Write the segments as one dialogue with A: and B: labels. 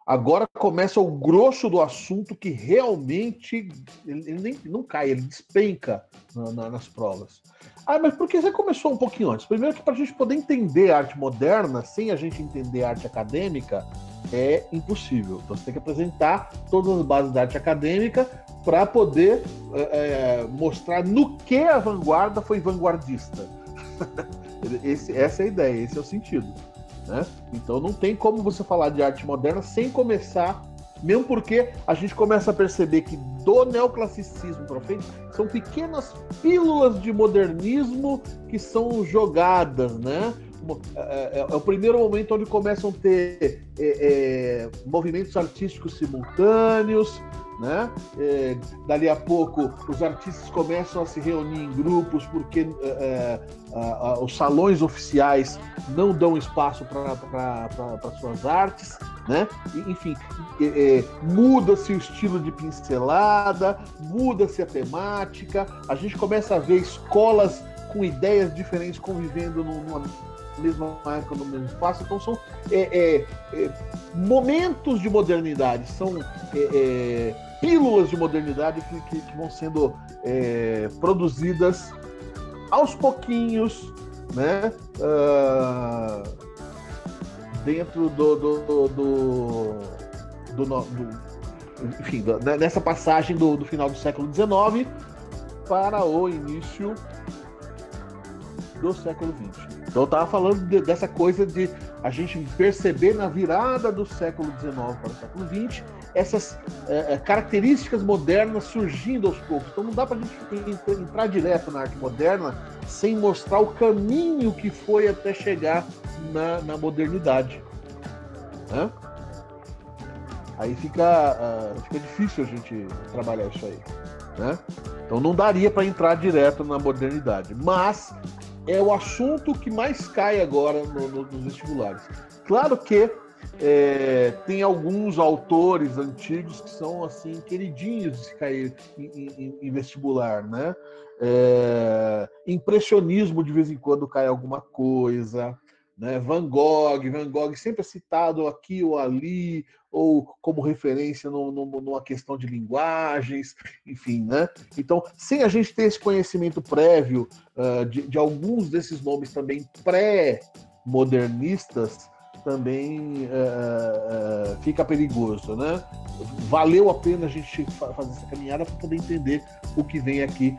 A: Agora começa o grosso do assunto que realmente ele não cai, ele despenca nas provas. Ah, mas por que você começou um pouquinho antes? Primeiro que para a gente poder entender a arte moderna, sem a gente entender a arte acadêmica, é impossível. Então você tem que apresentar todas as bases da arte acadêmica para poder mostrar no que a vanguarda foi vanguardista. Essa é a ideia, esse é o sentido. Né? Então não tem como você falar de arte moderna sem começar, mesmo porque a gente começa a perceber que do neoclassicismo para frente são pequenas pílulas de modernismo que são jogadas, né? É o primeiro momento onde começam a ter movimentos artísticos simultâneos, né? Dali a pouco os artistas começam a se reunir em grupos porque os salões oficiais não dão espaço para suas artes, né? Enfim, muda-se o estilo de pincelada, muda-se a temática, a gente começa a ver escolas com ideias diferentes convivendo numa mesma época, no mesmo espaço. Então são momentos de modernidade, são pílulas de modernidade que vão sendo produzidas aos pouquinhos, né? Dentro enfim, nessa passagem do final do século XIX para o início do século XX. Então eu estava falando dessa coisa de a gente perceber na virada do século XIX para o século XX essas características modernas surgindo aos poucos. Então não dá para a gente entrar direto na arte moderna sem mostrar o caminho que foi até chegar na modernidade. Né? Aí fica difícil a gente trabalhar isso aí. Né? Então não daria para entrar direto na modernidade. Mas é o assunto que mais cai agora nos vestibulares. Claro que tem alguns autores antigos que são assim queridinhos de se cair em vestibular, né? Impressionismo de vez em quando cai alguma coisa, né? Van Gogh sempre é citado aqui ou ali, ou como referência numa questão de linguagens, enfim, né? Então, sem a gente ter esse conhecimento prévio de alguns desses nomes também pré-modernistas, também fica perigoso, né? Valeu a pena a gente fazer essa caminhada para poder entender o que vem aqui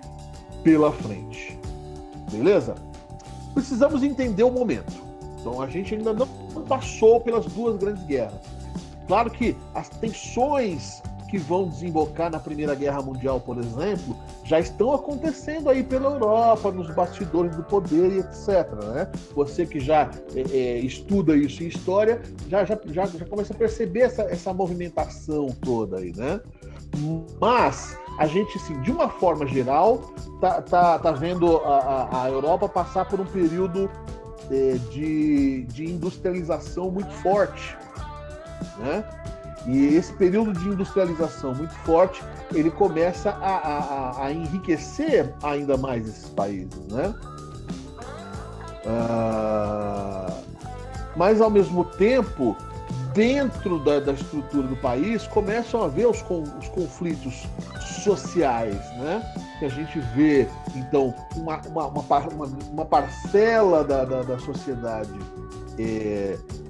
A: pela frente. Beleza? Precisamos entender o momento. Então a gente ainda não passou pelas duas grandes guerras. Claro que as tensões que vão desembocar na Primeira Guerra Mundial, por exemplo, já estão acontecendo aí pela Europa, nos bastidores do poder e etc. Né? Você que já estuda isso em história, já começa a perceber essa movimentação toda aí, né? Mas a gente, assim, de uma forma geral, tá vendo a Europa passar por um período de industrialização muito forte, né? E esse período de industrialização muito forte, ele começa a enriquecer ainda mais esses países, né? Mas, ao mesmo tempo, dentro da estrutura do país, começam a haver os conflitos sociais, né? Que a gente vê, então, uma parcela da sociedade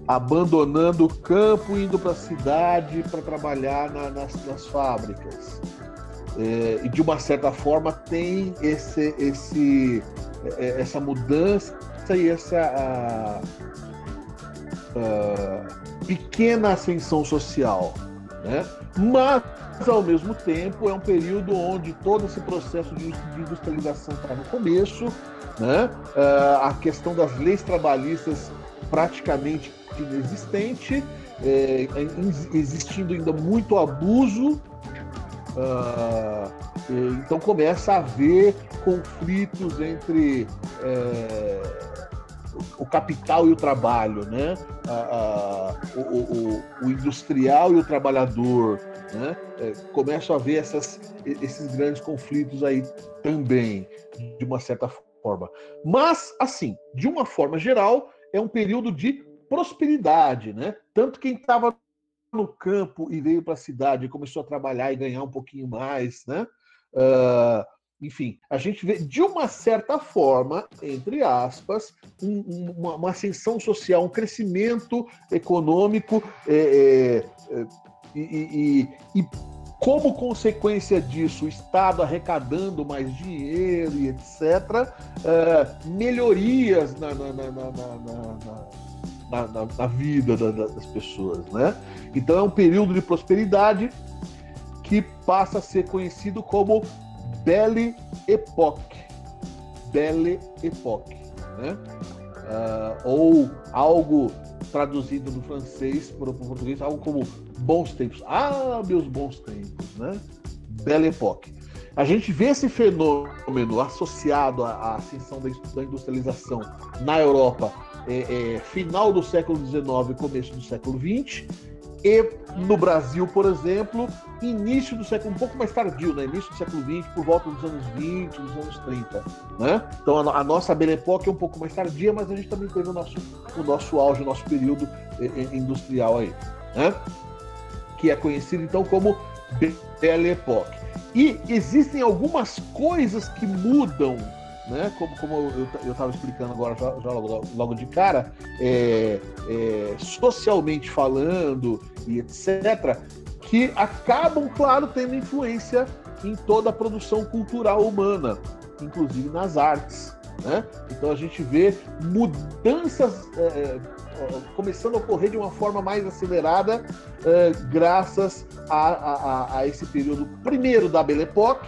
A: abandonando o campo, indo para a cidade para trabalhar nas fábricas. E, de uma certa forma, tem essa mudança e essa pequena ascensão social, né? Mas, ao mesmo tempo, é um período onde todo esse processo de industrialização está no começo, né? A questão das leis trabalhistas praticamente inexistente, existindo ainda muito abuso, então começa a haver conflitos entre o capital e o trabalho, né? O industrial e o trabalhador, né? Começam a haver esses grandes conflitos aí também, de uma certa forma. Mas, assim, de uma forma geral, é um período de prosperidade, né? Tanto quem estava no campo e veio para a cidade, começou a trabalhar e ganhar um pouquinho mais, né? Enfim, a gente vê, de uma certa forma, entre aspas, uma ascensão social, um crescimento econômico e como consequência disso, o Estado arrecadando mais dinheiro e etc., melhorias na vida das pessoas, né? Então é um período de prosperidade que passa a ser conhecido como Belle Époque. Belle Époque, né? Ou algo traduzido do francês para o português, algo como bons tempos. Ah, meus bons tempos, né? Belle Époque. A gente vê esse fenômeno associado à ascensão da industrialização na Europa, final do século XIX e começo do século XX, e no Brasil, por exemplo, início do século, um pouco mais tardio, né? Início do século XX, por volta dos anos 20, dos anos 30. Né? Então a nossa Belle Époque é um pouco mais tardia, mas a gente também teve o nosso auge, o nosso período industrial aí, né? Que é conhecido então como Belle Époque. E existem algumas coisas que mudam, né? Como eu estava explicando agora, já logo de cara, socialmente falando e etc., que acabam, claro, tendo influência em toda a produção cultural humana, inclusive nas artes. Né? Então a gente vê mudanças começando a ocorrer de uma forma mais acelerada graças a esse período, primeiro da Belle Époque,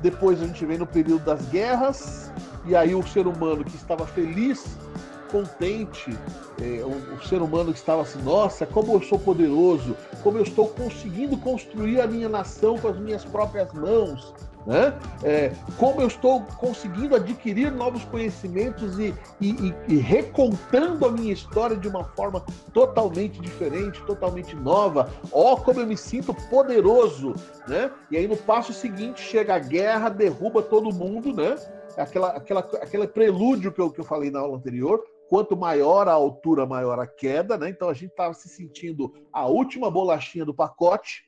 A: depois a gente vem no período das guerras, e aí o ser humano que estava feliz, contente, o ser humano que estava assim, nossa, como eu sou poderoso, como eu estou conseguindo construir a minha nação com as minhas próprias mãos, né? Como eu estou conseguindo adquirir novos conhecimentos e recontando a minha história de uma forma totalmente diferente, totalmente nova. Como eu me sinto poderoso, né? E aí no passo seguinte chega a guerra, derruba todo mundo, né? Aquele prelúdio que eu falei na aula anterior. Quanto maior a altura, maior a queda, né? Então a gente estava se sentindo a última bolachinha do pacote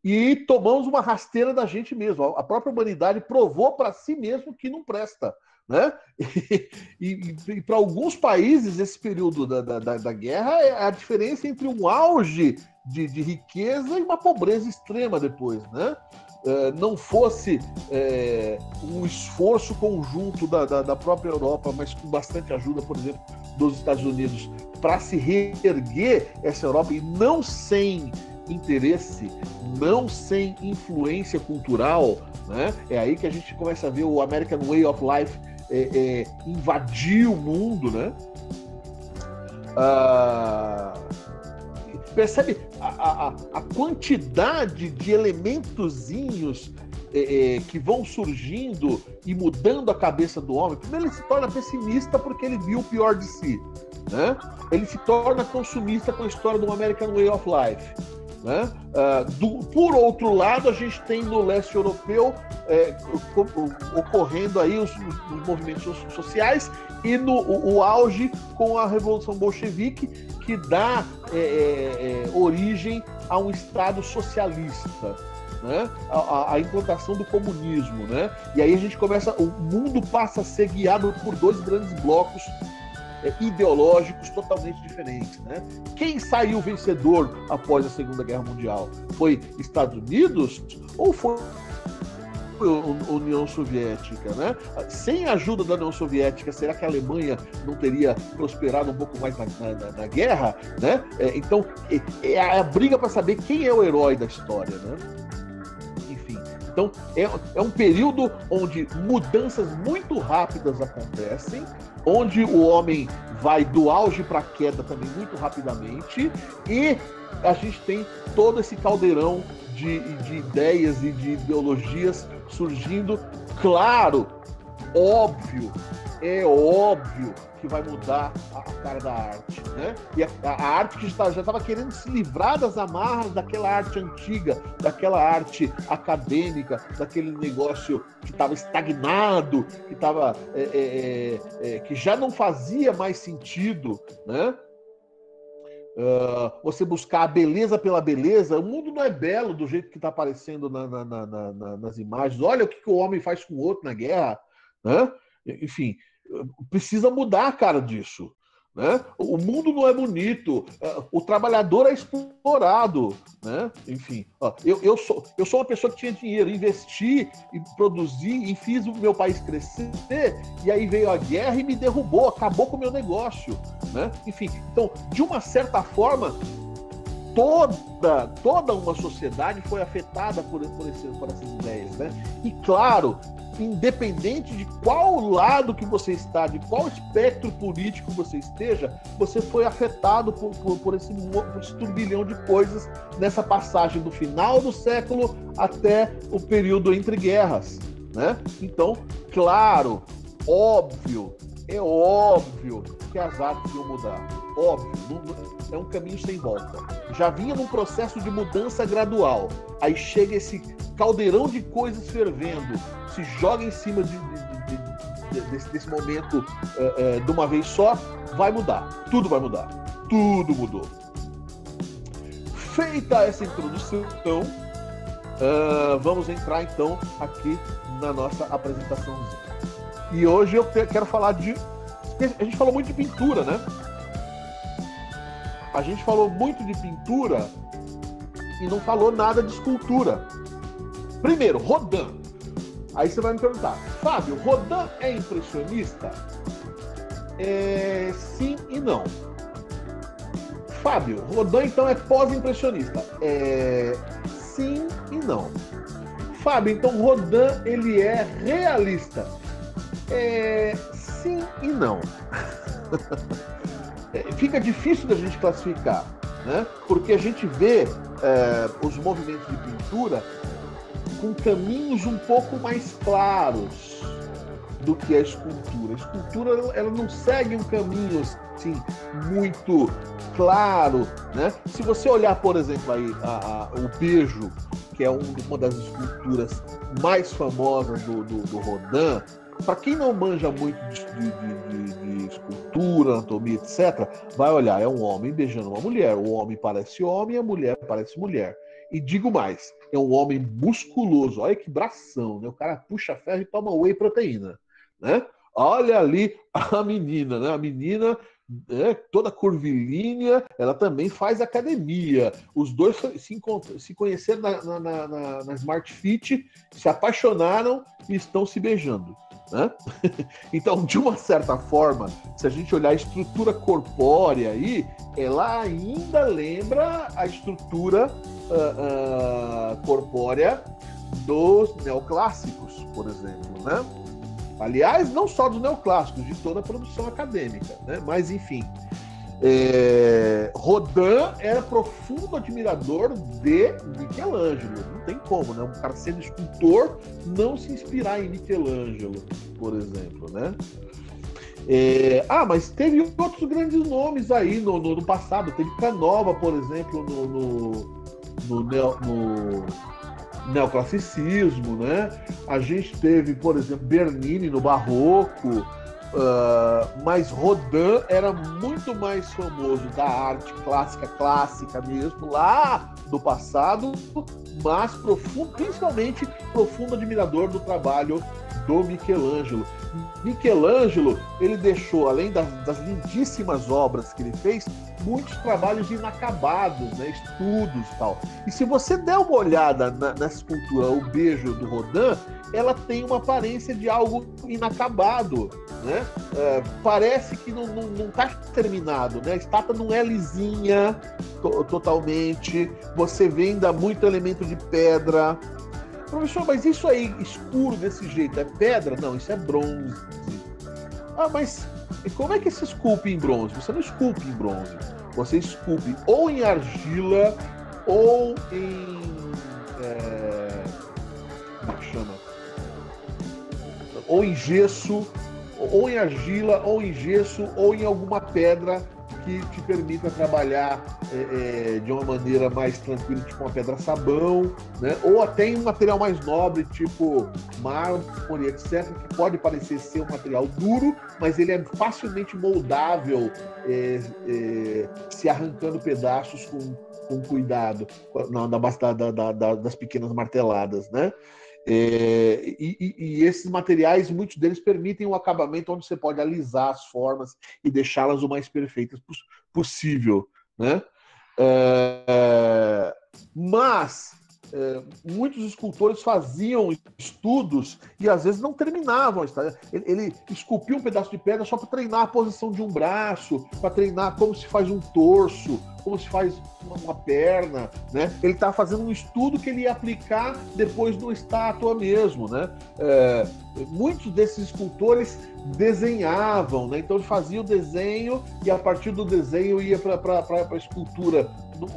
A: e tomamos uma rasteira da gente mesmo. A própria humanidade provou para si mesmo que não presta, né? E para alguns países, esse período da guerra é a diferença entre um auge de riqueza e uma pobreza extrema depois, né? Não fosse um esforço conjunto da própria Europa, mas com bastante ajuda, por exemplo, dos Estados Unidos, para se reerguer essa Europa, e não sem interesse, não sem influência cultural, né? É aí que a gente começa a ver o American Way of Life invadir o mundo, né? Percebe a quantidade de elementozinhos que vão surgindo e mudando a cabeça do homem. Primeiro ele se torna pessimista porque ele viu o pior de si, né? Ele se torna consumista com a história do American Way of Life, né? Por outro lado, a gente tem no leste europeu ocorrendo aí os movimentos sociais e o auge com a Revolução Bolchevique, que dá origem a um Estado socialista, né? A implantação do comunismo, né? E aí a gente o mundo passa a ser guiado por dois grandes blocos ideológicos totalmente diferentes, né? Quem saiu vencedor após a Segunda Guerra Mundial? Foi Estados Unidos ou foi a União Soviética, né? Sem a ajuda da União Soviética, será que a Alemanha não teria prosperado um pouco mais na guerra, né? Então, é a briga para saber quem é o herói da história, né? Enfim, então é um período onde mudanças muito rápidas acontecem, onde o homem vai do auge para a queda também muito rapidamente, e a gente tem todo esse caldeirão de ideias e de ideologias surgindo. Claro, é óbvio que vai mudar a cara da arte, né? E a arte que já estava querendo se livrar das amarras daquela arte antiga, daquela arte acadêmica, daquele negócio que estava estagnado, que já não fazia mais sentido, né? você buscar a beleza pela beleza. O mundo não é belo do jeito que está aparecendo nas imagens. Olha o que o homem faz com o outro na guerra, né? Enfim, precisa mudar a cara disso. Né? O mundo não é bonito, o trabalhador é explorado, né? Enfim, eu sou uma pessoa que tinha dinheiro, investi e produzi e fiz o meu país crescer, e aí veio a guerra e me derrubou, acabou com o meu negócio, né? Enfim, então, de uma certa forma, toda uma sociedade foi afetada por essas ideias, né? E claro, independente de qual lado que você está, de qual espectro político você esteja, você foi afetado por esse turbilhão de coisas nessa passagem do final do século até o período entre guerras, né? Então, claro, é óbvio que as artes iam mudar. Óbvio, é um caminho sem volta. Já vinha num processo de mudança gradual. Aí chega esse caldeirão de coisas fervendo, se joga em cima desse momento de uma vez só, vai mudar. Tudo vai mudar. Tudo mudou. Feita essa introdução, vamos entrar então aqui na nossa apresentaçãozinha. E hoje eu quero falar de... A gente falou muito de pintura, né? A gente falou muito de pintura e não falou nada de escultura. Primeiro, Rodin. Aí você vai me perguntar, Fábio, Rodin é impressionista? Sim e não. Fábio, Rodin então é pós-impressionista? Sim e não. Fábio, então Rodin ele é realista? Sim e não. Fica difícil da gente classificar, né? Porque a gente vê os movimentos de pintura com caminhos um pouco mais claros do que a escultura. A escultura ela não segue um caminho assim muito claro, né? Se você olhar, por exemplo, aí o Beijo, que é uma das esculturas mais famosas do Rodin, para quem não manja muito de escultura, anatomia, etc., vai olhar, é um homem beijando uma mulher. O homem parece homem, a mulher parece mulher. E digo mais, é um homem musculoso. Olha que bração, né? O cara puxa ferro e toma whey proteína, né? Olha ali a menina, né? A menina toda curvilínea, ela também faz academia. Os dois se conheceram na Smart Fit, se apaixonaram e estão se beijando. Né? Então, de uma certa forma, se a gente olhar a estrutura corpórea aí, ela ainda lembra a estrutura corpórea dos neoclássicos, por exemplo, né? Aliás, não só dos neoclássicos, de toda a produção acadêmica, né? Mas, enfim, Rodin era profundo admirador de Michelangelo. Não tem como, né? Um cara sendo escultor não se inspirar em Michelangelo, por exemplo, né? Mas teve outros grandes nomes aí no passado. Teve Canova, por exemplo, no neoclassicismo, né? A gente teve, por exemplo, Bernini no Barroco, mas Rodin era muito mais famoso da arte clássica mesmo, lá do passado, mas principalmente profundo admirador do trabalho do Michelangelo. Michelangelo, ele deixou, além das lindíssimas obras que ele fez, muitos trabalhos inacabados, né, estudos e tal. E se você der uma olhada nessa escultura, o Beijo do Rodin, ela tem uma aparência de algo inacabado, né? Parece que não está terminado, né? A estátua não é lisinha totalmente, você vê ainda muito elemento de pedra. Professor, mas isso aí escuro desse jeito é pedra? Não, isso é bronze. Mas como é que se esculpe em bronze? Você não esculpe em bronze. Você esculpe ou em argila ou em... como é que chama? Ou em gesso, ou em argila, ou em gesso, ou em alguma pedra que te permita trabalhar de uma maneira mais tranquila, tipo uma pedra-sabão, né? Ou até em um material mais nobre, tipo mármore, etc., que pode parecer ser um material duro, mas ele é facilmente moldável, se arrancando pedaços com cuidado na base das pequenas marteladas, né? E esses materiais, muitos deles permitem um acabamento onde você pode alisar as formas e deixá-las o mais perfeitas possível, né? Mas muitos escultores faziam estudos e às vezes não terminavam. Ele esculpia um pedaço de pedra só para treinar a posição de um braço, para treinar como se faz um torso, como se faz uma perna, né? Ele estava fazendo um estudo que ele ia aplicar depois no estátua mesmo, né? Muitos desses escultores desenhavam, né? Então ele fazia o desenho e a partir do desenho ia para a escultura,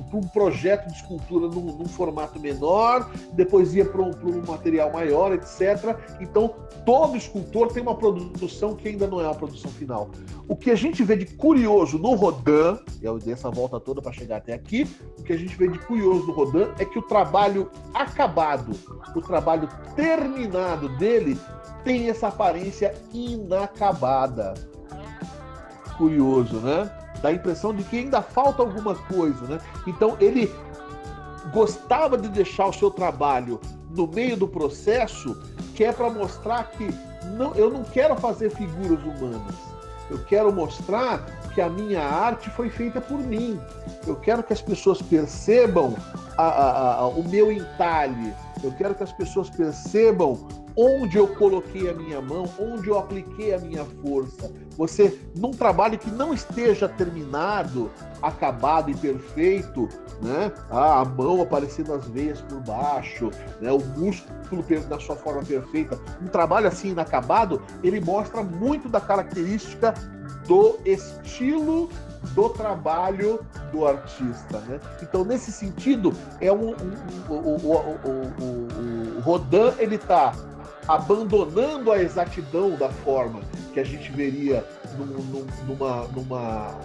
A: para um projeto de escultura num formato menor, depois ia para um material maior, etc. Então todo escultor tem uma produção que ainda não é uma produção final. O que a gente vê de curioso no Rodin, eu dei essa volta toda para chegar até aqui, o que a gente vê de curioso no Rodin é que o trabalho acabado, o trabalho terminado dele tem essa aparência inacabada. Curioso, né? Dá a impressão de que ainda falta alguma coisa, né? Então ele gostava de deixar o seu trabalho no meio do processo, que é para mostrar que eu não quero fazer figuras humanas. Eu quero mostrar que a minha arte foi feita por mim. Eu quero que as pessoas percebam o meu entalhe. Eu quero que as pessoas percebam onde eu coloquei a minha mão, onde eu apliquei a minha força. Você, num trabalho que não esteja terminado, acabado e perfeito, né? A mão aparecendo as veias por baixo, né? O músculo na sua forma perfeita. Um trabalho assim inacabado, ele mostra muito da característica do estilo do trabalho do artista, né? Então, nesse sentido, o Rodin, ele está abandonando a exatidão da forma que a gente veria numa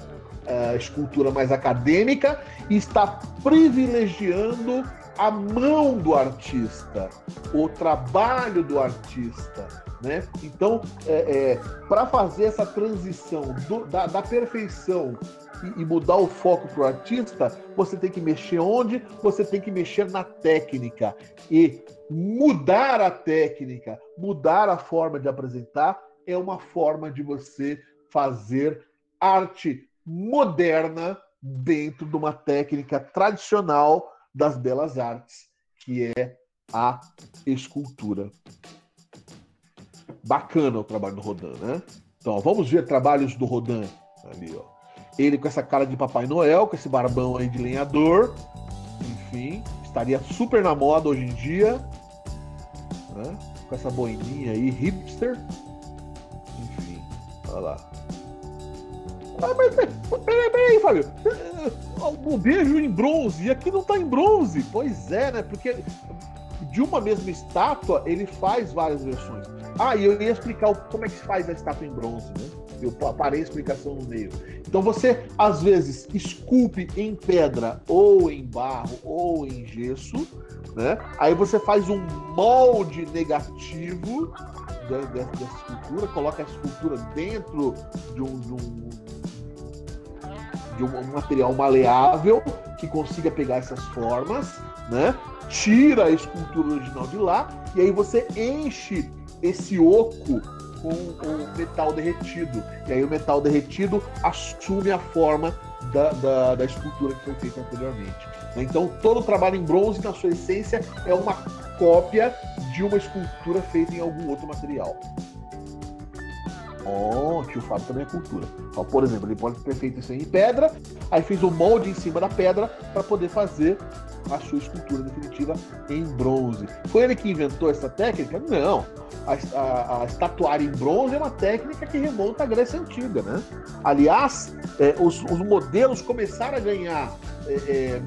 A: escultura mais acadêmica e está privilegiando a mão do artista, o trabalho do artista, né? Então, para fazer essa transição da perfeição e mudar o foco para o artista, você tem que mexer onde? Você tem que mexer na técnica. E mudar a técnica, mudar a forma de apresentar, é uma forma de você fazer arte moderna dentro de uma técnica tradicional das belas artes, que é a escultura. Bacana o trabalho do Rodin, né? Então, ó, vamos ver trabalhos do Rodin ali, ó. Ele com essa cara de Papai Noel, com esse barbão aí de lenhador, enfim, estaria super na moda hoje em dia, né? Com essa boininha aí, hipster, enfim, olha lá. Mas peraí, Fábio, o beijo em bronze, e aqui não tá em bronze. Pois é, né? Porque de uma mesma estátua, ele faz várias versões. E eu ia explicar como é que se faz a estátua em bronze, né? Eu parei a explicação no meio. Então você, às vezes, esculpe em pedra, ou em barro, ou em gesso, né? Aí você faz um molde negativo dessa escultura, coloca a escultura dentro de um material maleável que consiga pegar essas formas, né? Tira a escultura original de lá e aí você enche esse oco com o metal derretido. E aí o metal derretido assume a forma da escultura que foi feita anteriormente. Então todo o trabalho em bronze, na sua essência, é uma cópia de uma escultura feita em algum outro material. Que o Fábio também é cultura. Por exemplo, ele pode ter feito isso em pedra, aí fez um molde em cima da pedra para poder fazer a sua escultura definitiva em bronze. Foi ele que inventou essa técnica? Não. A estatuária em bronze é uma técnica que remonta à Grécia Antiga, né? Aliás, os modelos começaram a ganhar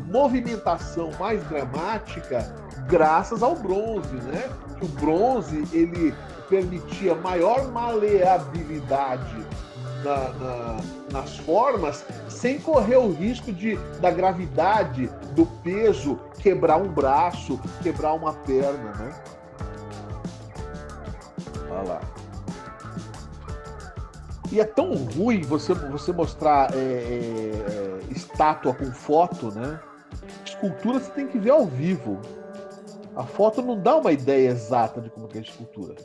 A: movimentação mais dramática graças ao bronze, né? O bronze, ele permitia maior maleabilidade nas formas, sem correr o risco da gravidade, do peso, quebrar um braço, quebrar uma perna, né? Olha lá. E é tão ruim você mostrar estátua com foto, né? Escultura você tem que ver ao vivo. A foto não dá uma ideia exata de como é a escultura.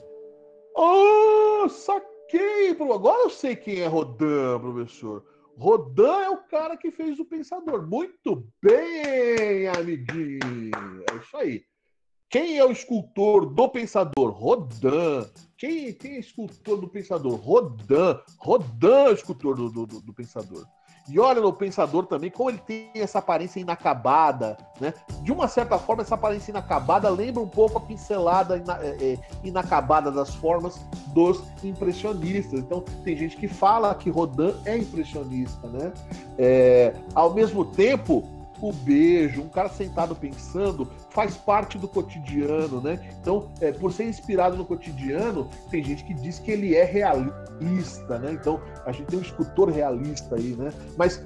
A: Oh, saquei! Agora eu sei quem é Rodin, professor. Rodin é o cara que fez o Pensador. Muito bem, amiguinho. É isso aí. Quem é o escultor do Pensador? Rodin. Quem é escultor do Pensador? Rodin. Rodin é o escultor do Pensador. E olha no Pensador também, como ele tem essa aparência inacabada, né? De uma certa forma, essa aparência inacabada lembra um pouco a pincelada inacabada das formas dos impressionistas. Então, tem gente que fala que Rodin é impressionista, né? Ao mesmo tempo, o beijo, um cara sentado pensando, faz parte do cotidiano, né? Então, por ser inspirado no cotidiano, tem gente que diz que ele é realista, né? Então, a gente tem um escultor realista aí, né? Mas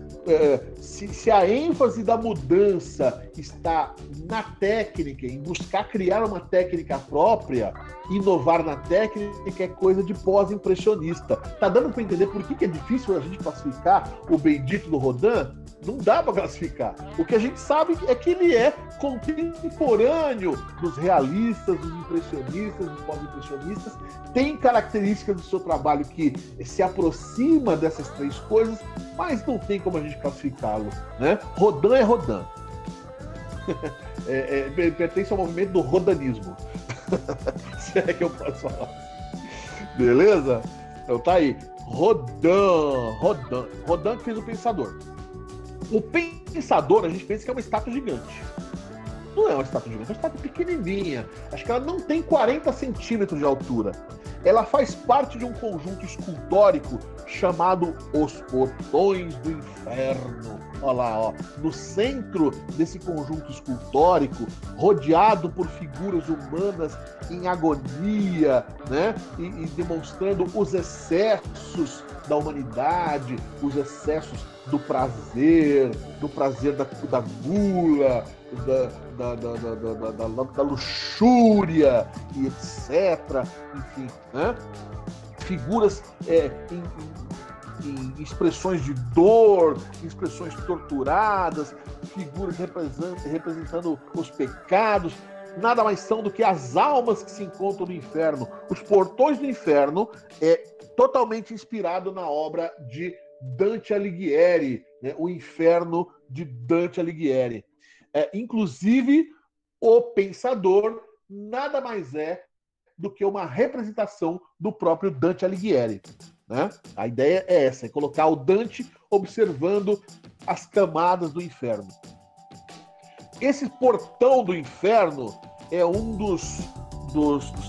A: se a ênfase da mudança está na técnica, em buscar criar uma técnica própria, inovar na técnica é coisa de pós-impressionista. Tá dando para entender por que é difícil a gente classificar o bendito do Rodin? Não dá para classificar. O que a gente sabe é que ele é contemporâneo dos realistas, dos impressionistas, dos pós-impressionistas, tem características do seu trabalho que se aproxima dessas três coisas, mas não tem como a gente classificá-lo, né? Rodin é Rodin. Pertence ao movimento do rodanismo. Se é que eu posso falar. Beleza? Então tá aí. Rodin que fez o Pensador. O Pensador, a gente pensa que é uma estátua gigante. Não é uma estátua gigante, é uma estátua pequenininha. Acho que ela não tem 40 centímetros de altura. Ela faz parte de um conjunto escultórico chamado Os Portões do Inferno. Olha lá, ó. No centro desse conjunto escultórico, rodeado por figuras humanas em agonia, né? E demonstrando os excessos da humanidade, os excessos do prazer da gula, da luxúria e etc. Enfim, né? Figuras em expressões de dor, expressões torturadas, figuras representando os pecados. Nada mais são do que as almas que se encontram no inferno. Os Portões do Inferno é totalmente inspirado na obra de Dante Alighieri, né? O Inferno de Dante Alighieri. Inclusive, o Pensador nada mais é do que uma representação do próprio Dante Alighieri, né? A ideia é essa, é colocar o Dante observando as camadas do inferno. Esse portão do inferno é um dos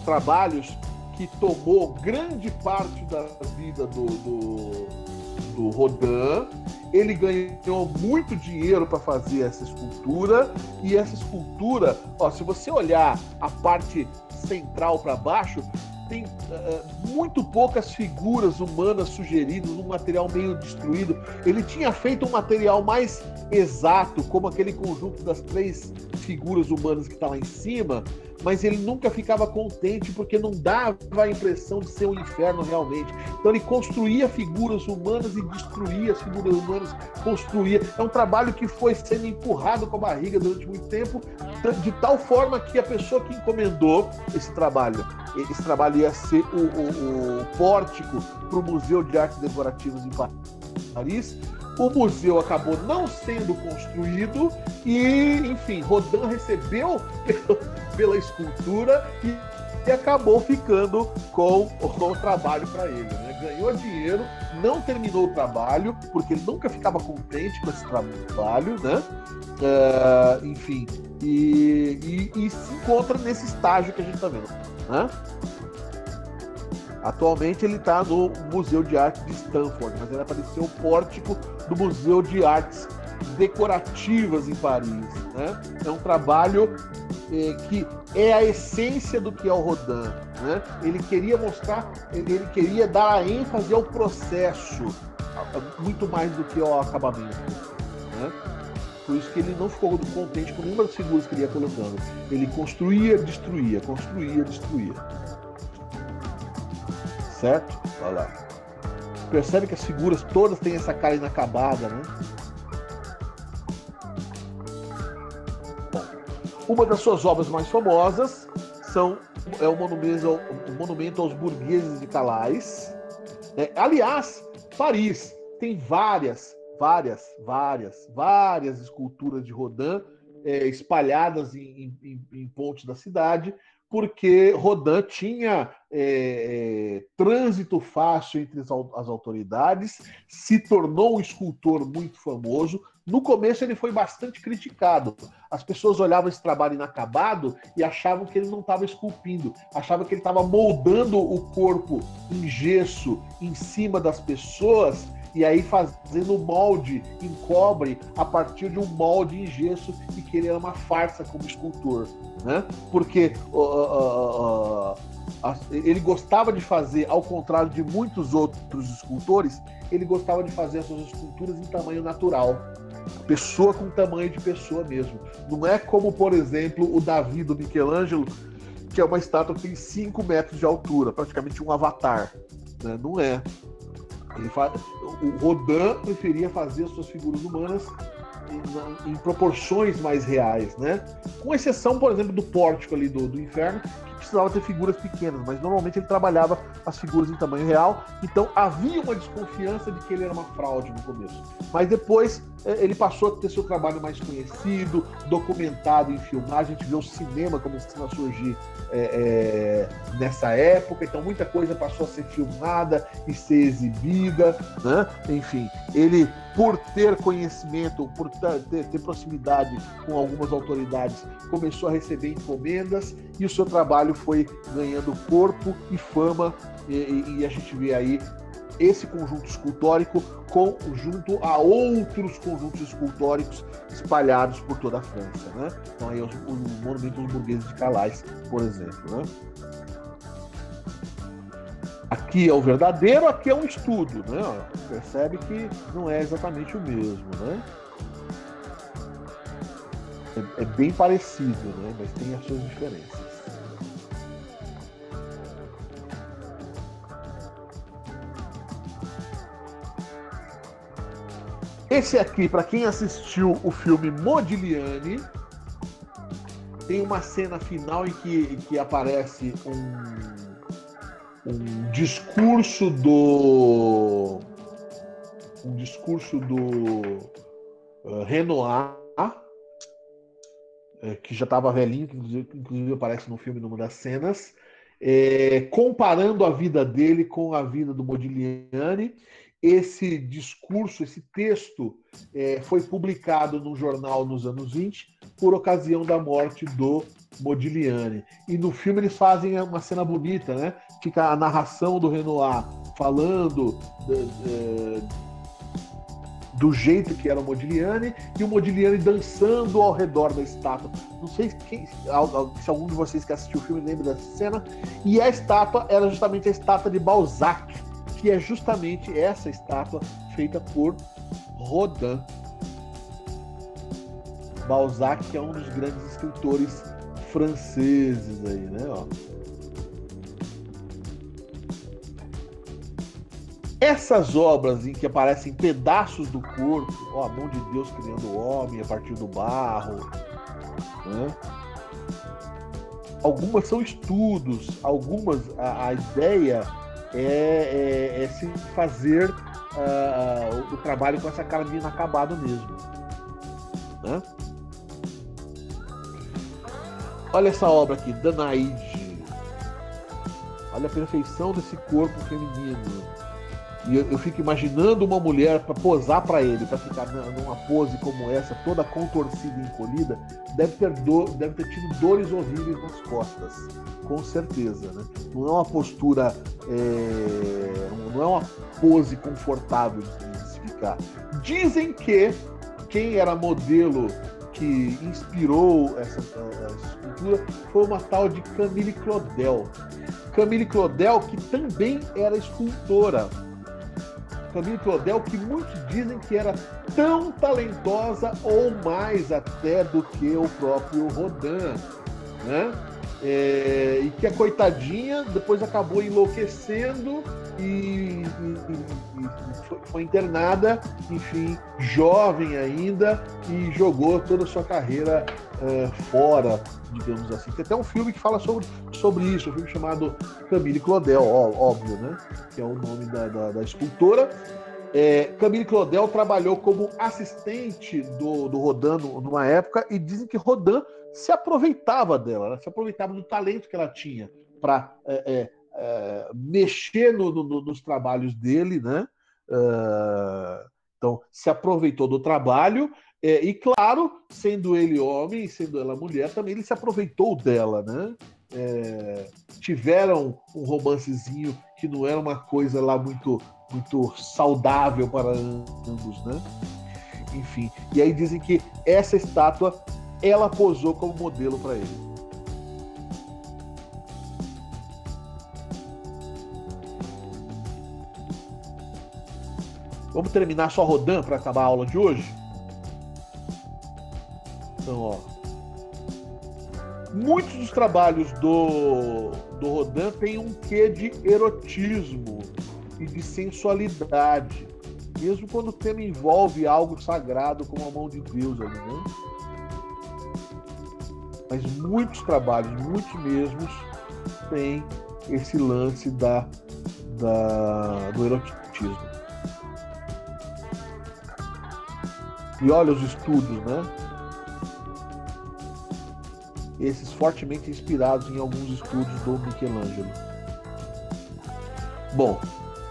A: trabalhos que tomou grande parte da vida do Rodin. Ele ganhou muito dinheiro para fazer essa escultura, e essa escultura, ó, se você olhar a parte central para baixo, tem muito poucas figuras humanas sugeridas, um material meio destruído. Ele tinha feito um material mais exato, como aquele conjunto das três figuras humanas que está lá em cima, mas ele nunca ficava contente porque não dava a impressão de ser um inferno realmente. Então ele construía figuras humanas e destruía as figuras humanas, construía. É um trabalho que foi sendo empurrado com a barriga durante muito tempo, de tal forma que a pessoa que encomendou esse trabalho ia ser o pórtico para o Museu de Artes Decorativas em Paris. O museu acabou não sendo construído e, enfim, Rodin recebeu pela escultura e acabou ficando com o trabalho para ele, né? Ganhou dinheiro, não terminou o trabalho, porque ele nunca ficava contente com esse trabalho, né? Enfim, e se encontra nesse estágio que a gente está vendo, né? Atualmente ele está no Museu de Arte de Stanford, mas ele apareceu o pórtico do Museu de Artes Decorativas em Paris, né? É um trabalho que é a essência do que é o Rodin, né? Ele queria mostrar, ele queria dar a ênfase ao processo, muito mais do que ao acabamento, né? Por isso que ele não ficou contente com nenhuma das figuras que ele ia colocando. Ele construía, destruía, construía, destruía. Certo? Olha lá. Percebe que as figuras todas têm essa cara inacabada, né? Bom, uma das suas obras mais famosas é o monumento aos burgueses de Calais. Aliás, Paris tem várias esculturas de Rodin espalhadas em pontos da cidade, porque Rodin tinha trânsito fácil entre as autoridades, se tornou um escultor muito famoso. No começo ele foi bastante criticado. As pessoas olhavam esse trabalho inacabado e achavam que ele não estava esculpindo, achavam que ele estava moldando o corpo em gesso em cima das pessoas, e aí fazendo molde em cobre a partir de um molde em gesso, e que ele era uma farsa como escultor, né? Porque ele gostava de fazer, ao contrário de muitos outros escultores, ele gostava de fazer as suas esculturas em tamanho natural, pessoa com tamanho de pessoa mesmo. Não é como, por exemplo, o Davi do Michelangelo, que é uma estátua que tem 5 metros de altura, praticamente um avatar, né? Não é. O Rodin preferia fazer as suas figuras humanas em proporções mais reais, né? Com exceção, por exemplo, do pórtico ali do inferno, que precisava ter figuras pequenas, mas normalmente ele trabalhava as figuras em tamanho real. Então havia uma desconfiança de que ele era uma fraude no começo. Mas depois ele passou a ter seu trabalho mais conhecido, documentado em filmagem. A gente vê o cinema começando a surgir nessa época, então muita coisa passou a ser filmada e ser exibida, né? Enfim, ele, por ter conhecimento, por ter proximidade com algumas autoridades, começou a receber encomendas, e o seu trabalho foi ganhando corpo e fama, e a gente vê aí esse conjunto escultórico junto a outros conjuntos escultóricos espalhados por toda a França, né? Então aí o monumento aos burgueses de Calais, por exemplo, né? Aqui é o verdadeiro, aqui é um estudo, né? Percebe que não é exatamente o mesmo, né? É bem parecido, né? Mas tem as suas diferenças. Esse aqui, para quem assistiu o filme Modigliani, tem uma cena final em que aparece um discurso do Renoir, que já estava velhinho, que inclusive aparece no filme numa das cenas, comparando a vida dele com a vida do Modigliani. Esse discurso, esse texto, foi publicado num jornal nos anos 20 por ocasião da morte do Modigliani. E no filme eles fazem uma cena bonita, né? Fica a narração do Renoir falando do jeito que era o Modigliani, e o Modigliani dançando ao redor da estátua. Não sei se algum de vocês que assistiu o filme lembra dessa cena. E a estátua era justamente a estátua de Balzac, que é justamente essa estátua feita por Rodin. Balzac, que é um dos grandes escritores franceses aí, né? Ó. Essas obras em que aparecem pedaços do corpo, ó, a mão de Deus criando o homem a partir do barro, né? Algumas são estudos, algumas a ideia é se fazer o trabalho com essa cara de inacabado mesmo, né? Olha essa obra aqui, Danaide. Olha a perfeição desse corpo feminino. E eu fico imaginando uma mulher para posar para ele, para ficar numa pose como essa, toda contorcida e encolhida, deve ter tido dores horríveis nas costas, com certeza, né? Não é uma postura, não é uma pose confortável de se ficar. Dizem que quem era modelo, que inspirou essa escultura foi uma tal de Camille Claudel. Camille Claudel, que também era escultora. Camille Claudel, que muitos dizem que era tão talentosa ou mais até do que o próprio Rodin, né? E que a coitadinha depois acabou enlouquecendo e foi internada, enfim, jovem ainda, e jogou toda a sua carreira fora, digamos assim. Tem até um filme que fala sobre isso, um filme chamado Camille Claudel, óbvio, né? Que é o nome da escultora. Camille Claudel trabalhou como assistente do Rodin numa época, e dizem que Rodin se aproveitava dela, ela se aproveitava do talento que ela tinha para mexer nos trabalhos dele, né? Então, se aproveitou do trabalho, e claro, sendo ele homem, sendo ela mulher, também ele se aproveitou dela, né? Tiveram um romancezinho que não era uma coisa lá muito saudável para ambos, né? Enfim, e aí dizem que essa estátua ela posou como modelo para ele. Vamos terminar só Rodin para acabar a aula de hoje? Então, ó, muitos dos trabalhos do Rodin têm um quê de erotismo e de sensualidade, mesmo quando o tema envolve algo sagrado como a mão de Deus ali, né? Mas muitos trabalhos, muitos mesmos, têm esse lance do erotismo. E olha os estudos, né? Esses fortemente inspirados em alguns estudos do Michelangelo. Bom,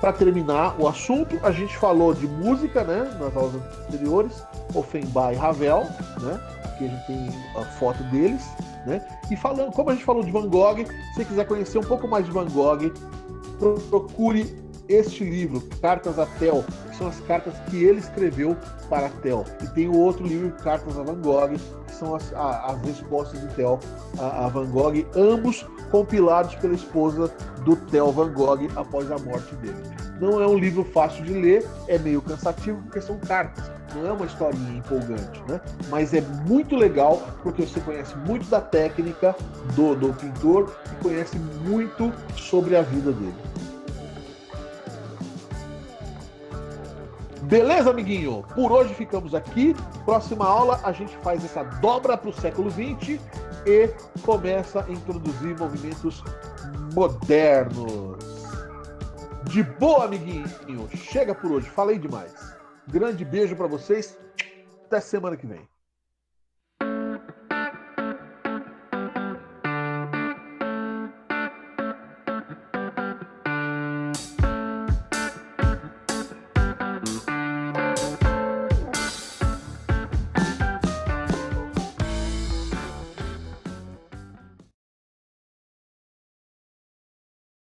A: para terminar o assunto, a gente falou de música, né? Nas aulas anteriores, Offenbach e Ravel, né? Que a gente tem a foto deles, né? E falando, como a gente falou de Van Gogh, se você quiser conhecer um pouco mais de Van Gogh, procure este livro, Cartas a Theo, que são as cartas que ele escreveu para Theo. E tem o outro livro, Cartas a Van Gogh, que são as respostas de Theo a Van Gogh, ambos compilados pela esposa do Theo Van Gogh após a morte dele. Não é um livro fácil de ler, é meio cansativo porque são cartas, não é uma historinha empolgante, né? Mas é muito legal porque você conhece muito da técnica do pintor e conhece muito sobre a vida dele. Beleza, amiguinho? Por hoje ficamos aqui. Próxima aula a gente faz essa dobra para o século XX e começa a introduzir movimentos modernos. De boa, amiguinho. Chega por hoje. Falei demais. Grande beijo para vocês. Até semana que vem.